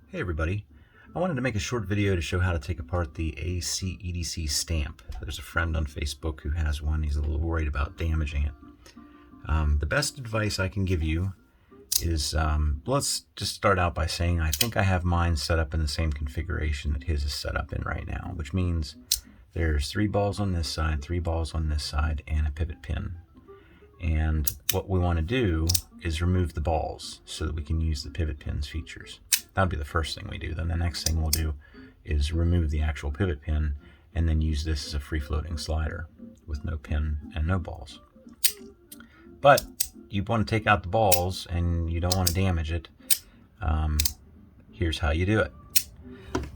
Hey everybody, I wanted to make a short video to show how to take apart the ACEdc stamp. There's a friend on Facebook who has one. He's a little worried about damaging it. The best advice I can give you is, let's just start out by saying I think I have mine set up in the same configuration that his is set up in right now, which means there's 3 balls on this side, 3 balls on this side, and a pivot pin. And what we want to do is remove the balls so that we can use the pivot pin's features. That'll be the first thing we do. Then the next thing we'll do is remove the actual pivot pin and then use this as a free-floating slider with no pin and no balls. But you want to take out the balls and you don't want to damage it. Here's how you do it.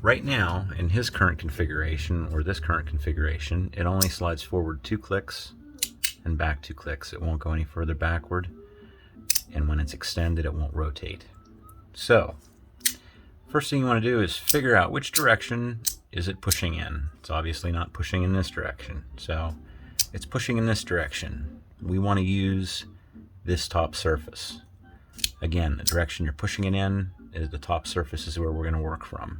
Right now, in his current configuration, or this current configuration, it only slides forward 2 clicks and back 2 clicks. It won't go any further backward, and when it's extended, it won't rotate. So, first thing you want to do is figure out which direction is it pushing in. It's obviously not pushing in this direction, so it's pushing in this direction. We want to use this top surface. Again, the direction you're pushing it in is the top surface is where we're going to work from.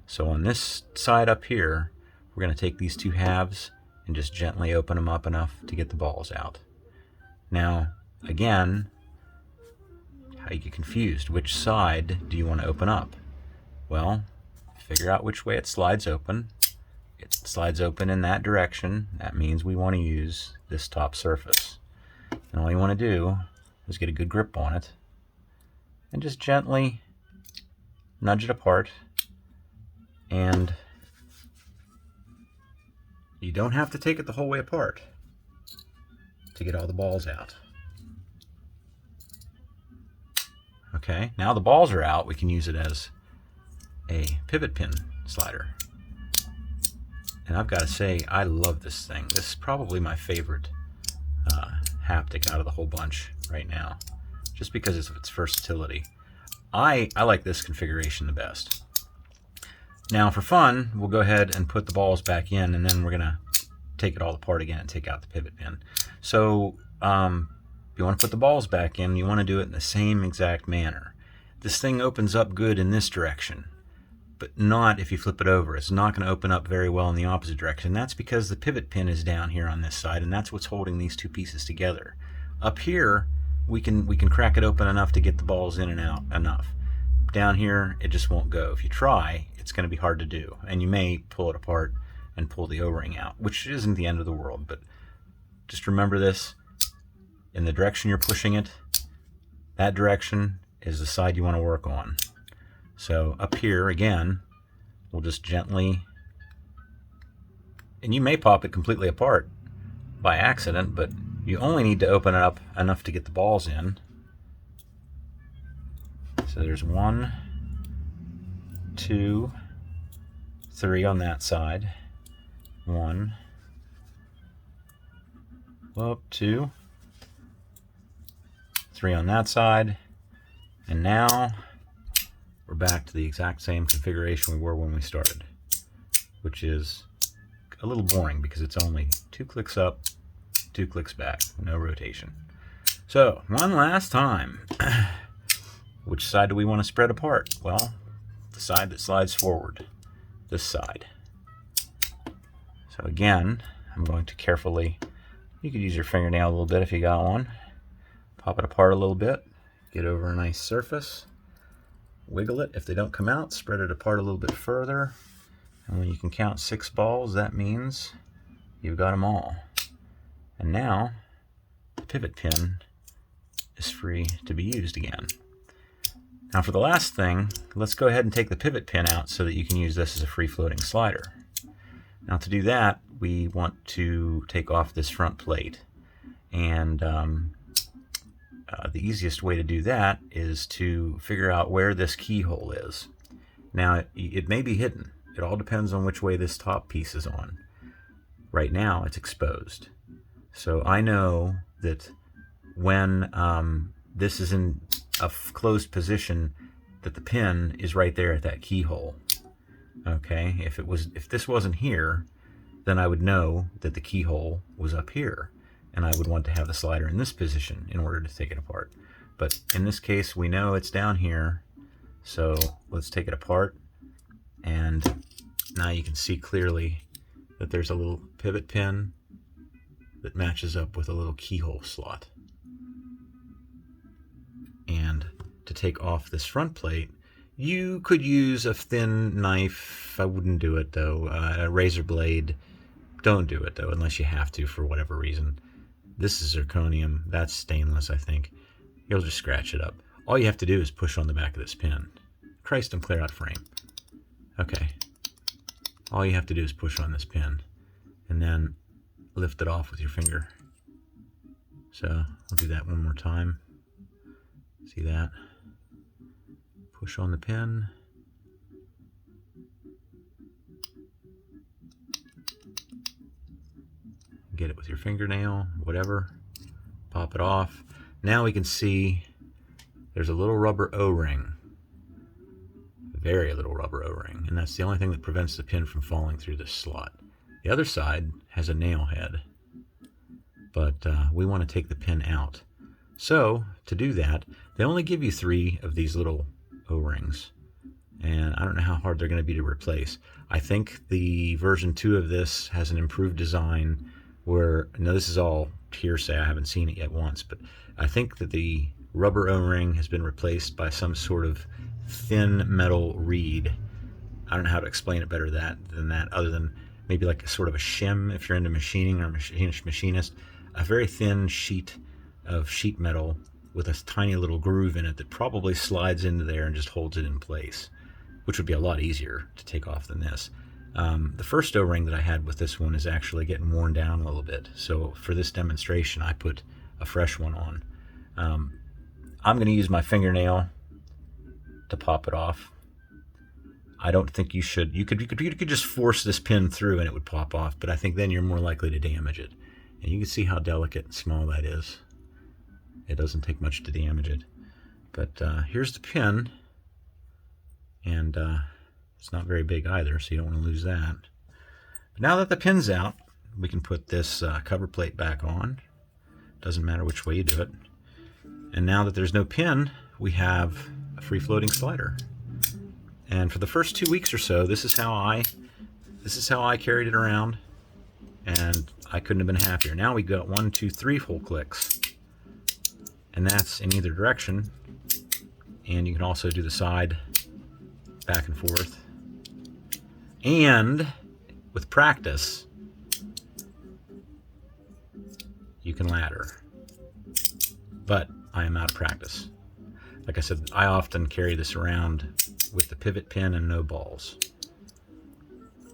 So on this side up here, we're going to take these 2 halves and just gently open them up enough to get the balls out. Now, again, how you get confused, which side do you want to open up? Well, figure out which way it slides open. It slides open in that direction. That means we want to use this top surface. And all you want to do is get a good grip on it and just gently nudge it apart. And you don't have to take it the whole way apart to get all the balls out. Okay, now the balls are out, we can use it as a pivot pin slider. And I've got to say, I love this thing. This is probably my favorite haptic out of the whole bunch right now, just because of its versatility. I like this configuration the best. Now for fun, we'll go ahead and put the balls back in, and then we're going to take it all apart again and take out the pivot pin. So you want to put the balls back in, you want to do it in the same exact manner. This thing opens up good in this direction, but not if you flip it over. It's not going to open up very well in the opposite direction. That's because the pivot pin is down here on this side, and that's what's holding these 2 pieces together. Up here, we can crack it open enough to get the balls in and out enough. Down here, it just won't go. If you try, it's going to be hard to do, and you may pull it apart and pull the O-ring out, which isn't the end of the world, but just remember this. In the direction you're pushing it, that direction is the side you want to work on. So up here, again, we'll just gently, and you may pop it completely apart by accident, but you only need to open it up enough to get the balls in. So there's 1, 2, 3 on that side. 1, 2, 3 on that side. And now we're back to the exact same configuration we were when we started, which is a little boring because it's only 2 clicks up, 2 clicks back, no rotation. So one last time. Which side do we want to spread apart? Well, the side that slides forward, this side. So again, I'm going to carefully, you could use your fingernail a little bit if you got one, pop it apart a little bit, get over a nice surface, wiggle it. If they don't come out, spread it apart a little bit further. And when you can count 6 balls, that means you've got them all. And now the pivot pin is free to be used again. Now for the last thing, let's go ahead and take the pivot pin out so that you can use this as a free-floating slider. Now to do that, we want to take off this front plate. And the easiest way to do that is to figure out where this keyhole is. Now it may be hidden. It all depends on which way this top piece is on. Right now it's exposed. So I know that when this is in a closed position, that the pin is right there at that keyhole. Okay, if this wasn't here, then I would know that the keyhole was up here, and I would want to have the slider in this position in order to take it apart. But in this case, we know it's down here, So let's take it apart, and now you can see clearly that there's a little pivot pin that matches up with a little keyhole slot. And to take off this front plate, you could use a thin knife. I wouldn't do it though. A razor blade. Don't do it though, unless you have to for whatever reason. This is zirconium. That's stainless, I think. You'll just scratch it up. All you have to do is push on the back of this pin. Christ, I'm clear out of frame. Okay. All you have to do is push on this pin and then lift it off with your finger. So I'll do that one more time. See that? Push on the pin. Get it with your fingernail, whatever. Pop it off. Now we can see there's a little rubber O-ring. Very little rubber O-ring, and that's the only thing that prevents the pin from falling through this slot. The other side has a nail head, but we want to take the pin out. So to do that, they only give you 3 of these little O-rings, and I don't know how hard they're going to be to replace. I think the version 2 of this has an improved design where, now this is all hearsay, I haven't seen it yet once, but I think that the rubber O-ring has been replaced by some sort of thin metal reed. I don't know how to explain it better than that, other than maybe like a sort of a shim if you're into machining or machinist. A very thin sheet of sheet metal with a tiny little groove in it that probably slides into there and just holds it in place, which would be a lot easier to take off than this. The first O-ring that I had with this one is actually getting worn down a little bit, so for this demonstration I put a fresh one on. I'm going to use my fingernail to pop it off. I don't think you should. You could just force this pin through and it would pop off, but I think then you're more likely to damage it. And you can see how delicate and small that is. It doesn't take much to damage it. But here's the pin, and it's not very big either, so you don't want to lose that. But now that the pin's out, we can put this cover plate back on. Doesn't matter which way you do it. And now that there's no pin, we have a free-floating slider. And for the first 2 weeks or so, this is how I carried it around, and I couldn't have been happier. Now we got 1, 2, 3 full clicks, and that's in either direction. And you can also do the side, back and forth. And with practice, you can ladder. But I am out of practice. Like I said, I often carry this around with the pivot pin and no balls.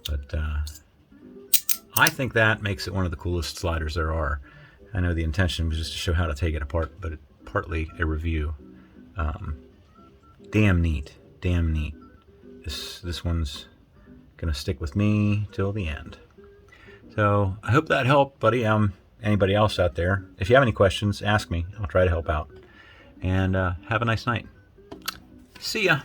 But I think that makes it one of the coolest sliders there are. I know the intention was just to show how to take it apart, but partly a review. Damn neat. Damn neat. This one's gonna stick with me till the end. So I hope that helped, buddy. Anybody else out there, if you have any questions, ask me. I'll try to help out. And have a nice night. See ya.